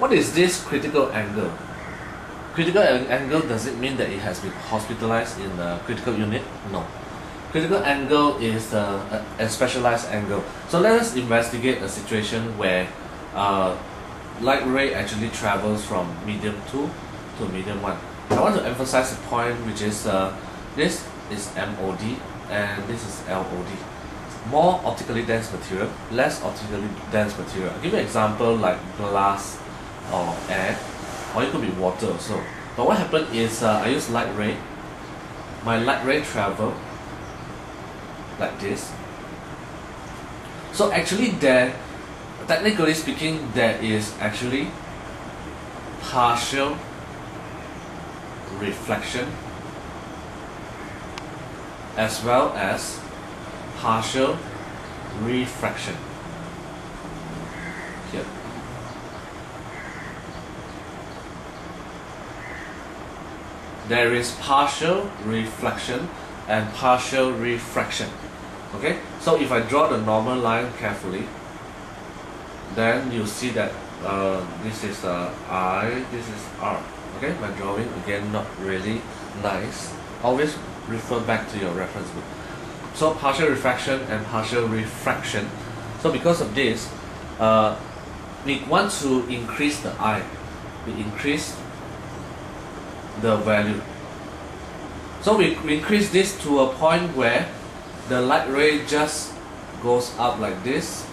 what is this critical angle? Critical angle, does it mean that it has been hospitalized in the critical unit? No. Critical angle is a specialized angle. So let us investigate a situation where light ray actually travels from medium 2 to medium 1. I want to emphasize the point, which is this is MOD and this is LOD. More optically dense material, less optically dense material. I'll give you an example like glass or air, or it could be water also. But what happened is I use light ray. My light ray travel like this. So actually there, technically speaking, there is actually partial reflection as well as partial refraction here. There is partial reflection and partial refraction. Okay, so if I draw the normal line carefully, then you see that this is I, this is R. Okay, my drawing again not really nice. Always refer back to your reference book. So partial refraction and partial refraction. So because of this, we want to increase the I. We increase the value. So we increase this to a point where the light ray just goes up like this,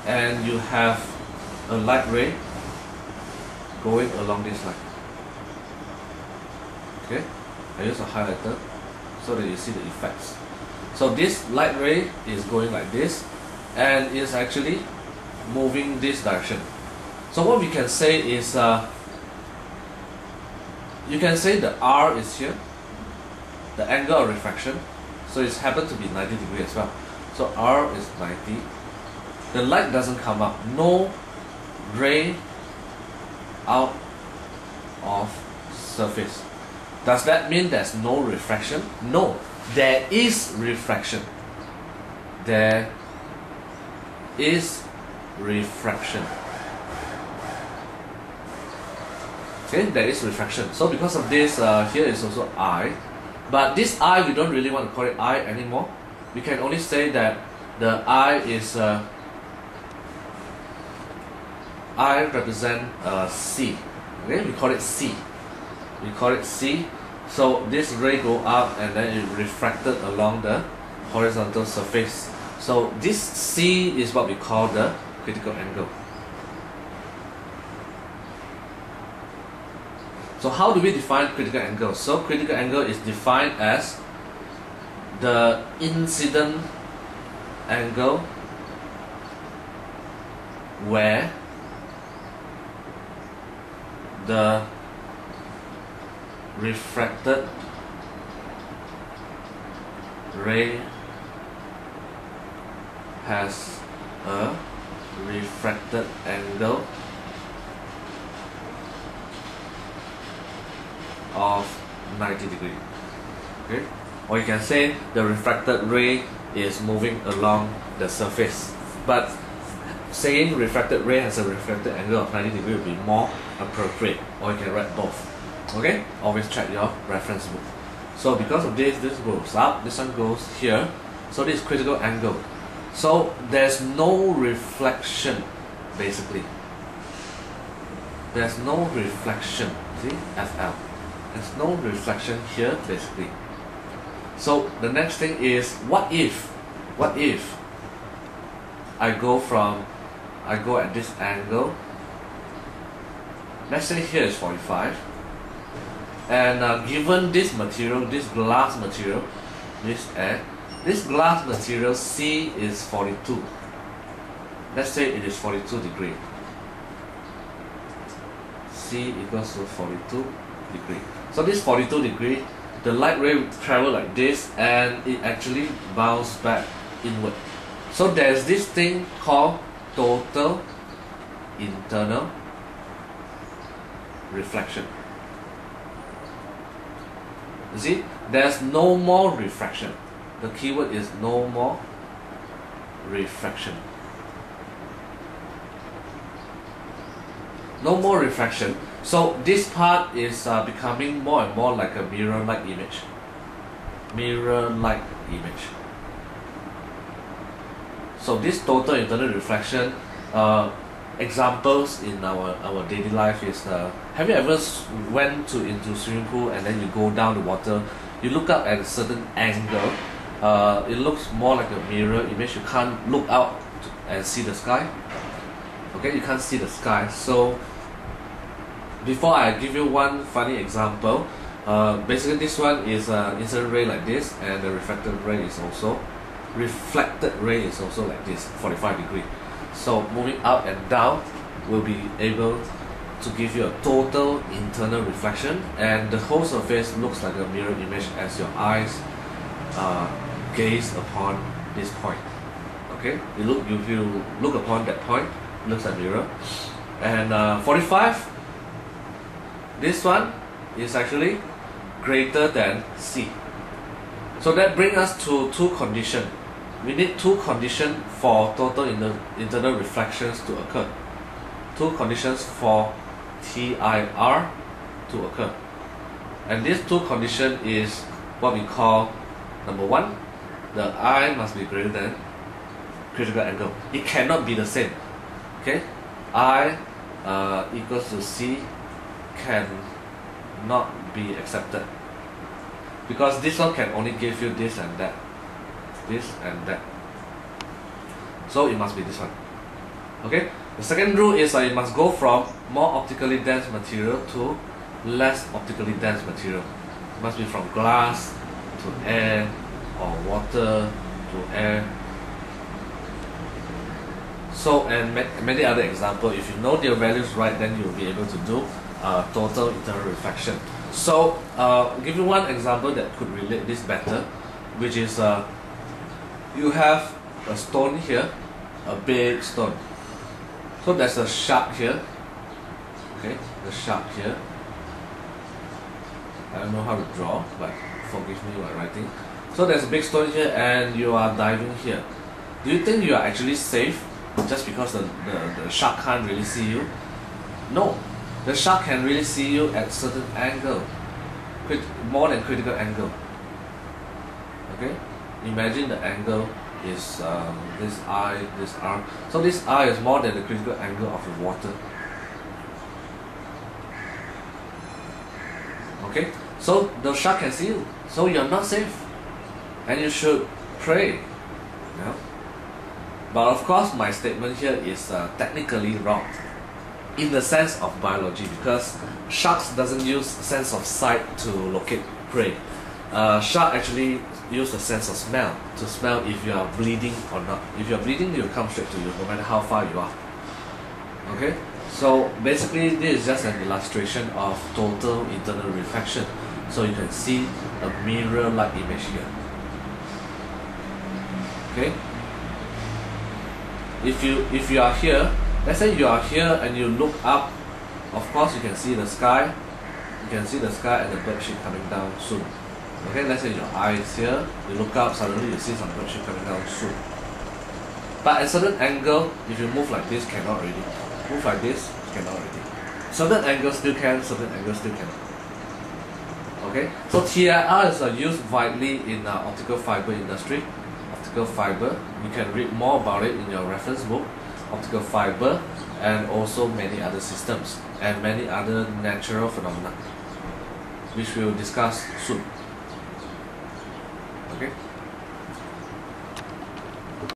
and you have a light ray going along this line. Okay, I use a highlighter so that you see the effects. So this light ray is going like this and is actually moving this direction. So what we can say is you can say the R is here, the angle of refraction, so it's happened to be 90 degrees as well. So R is 90. The light doesn't come up, no ray out of surface. Does that mean there's no refraction? No, there is refraction. There is refraction. Okay, there is refraction. So because of this, here is also I. But this I, we don't really want to call it I anymore. We can only say that the I is I represent C. Okay, we call it C. We call it C. So this ray go up and then it refracted along the horizontal surface. So this C is what we call the critical angle. So how do we define critical angle? So critical angle is defined as the incident angle where the refracted ray has a refracted angle of 90 degrees. Okay? Or you can say the refracted ray is moving along the surface. But saying refracted ray has a refracted angle of 90 degrees would be more appropriate. Or you can write both. Okay? Always check your reference book. So because of this, this goes up, this one goes here. So this is critical angle. So there's no reflection, basically. There's no reflection. See? FL. There's no reflection here, basically. So the next thing is, what if I go at this angle, let's say here is 45, and given this material, this glass material, this air, this glass material C is 42. Let's say it is 42 degrees. C equals to 42 degrees. So this 42 degrees, the light ray will travel like this and it actually bounces back inward. So there's this thing called total internal reflection. You see, there's no more refraction. The keyword is no more refraction. no more refraction. So this part is becoming more and more like a mirror-like image. Mirror-like image. So this total internal reflection, examples in our daily life is, have you ever went into swimming pool and then you go down the water, you look up at a certain angle, it looks more like a mirror image. You can't look out and see the sky. Okay, you can't see the sky. So before I give you one funny example, basically this one is incident ray like this, and the reflected ray is also like this, 45 degree. So moving up and down will be able to give you a total internal reflection, and the whole surface looks like a mirror image as your eyes gaze upon this point. Okay, if you look upon that point, it looks like mirror. And 45, this one is actually greater than C. So that brings us to two conditions. We need two conditions for total internal reflections to occur. Two conditions for TIR to occur. And these two conditions is what we call, number one, the I must be greater than critical angle. It cannot be the same. Okay, I equals to C cannot be accepted, because this one can only give you this and that, this and that. So it must be this one. Okay. The second rule is you must go from more optically dense material to less optically dense material. It must be from glass to air, or water to air. So, and many other examples. If you know their values right, then you'll be able to do total internal reflection. So, I'll give you one example that could relate this better, which is you have a stone here, a big stone. So there's a shark here. Okay, the shark here. I don't know how to draw, but forgive me while writing. So there's a big stone here, and you are diving here. Do you think you are actually safe just because the shark can't really see you? No, the shark can really see you at certain angle, more than critical angle. Okay, imagine the angle is this I, this R. So this I is more than the critical angle of the water. Okay, so the shark can see you, so you're not safe, and you should pray. Yeah? But of course, my statement here is technically wrong in the sense of biology, because sharks doesn't use sense of sight to locate prey. Shark actually use the sense of smell to smell if you are bleeding or not. If you are bleeding, they will come straight to you no matter how far you are. Okay, so basically this is just an illustration of total internal reflection. So you can see a mirror-like image here. Okay, if you are here, let's say you are here and you look up, of course you can see the sky. You can see the sky and the bird ship coming down soon. Okay, let's say your eye is here, you look up, suddenly you see some bird ship coming down soon. But at certain angle, if you move like this, cannot already. Move like this, cannot already. Certain angles still can, certain angles still cannot. Okay, so TIR is used widely in the optical fiber industry. Optical fiber, you can read more about it in your reference book. Optical fiber, and also many other systems and many other natural phenomena, which we will discuss soon. Okay.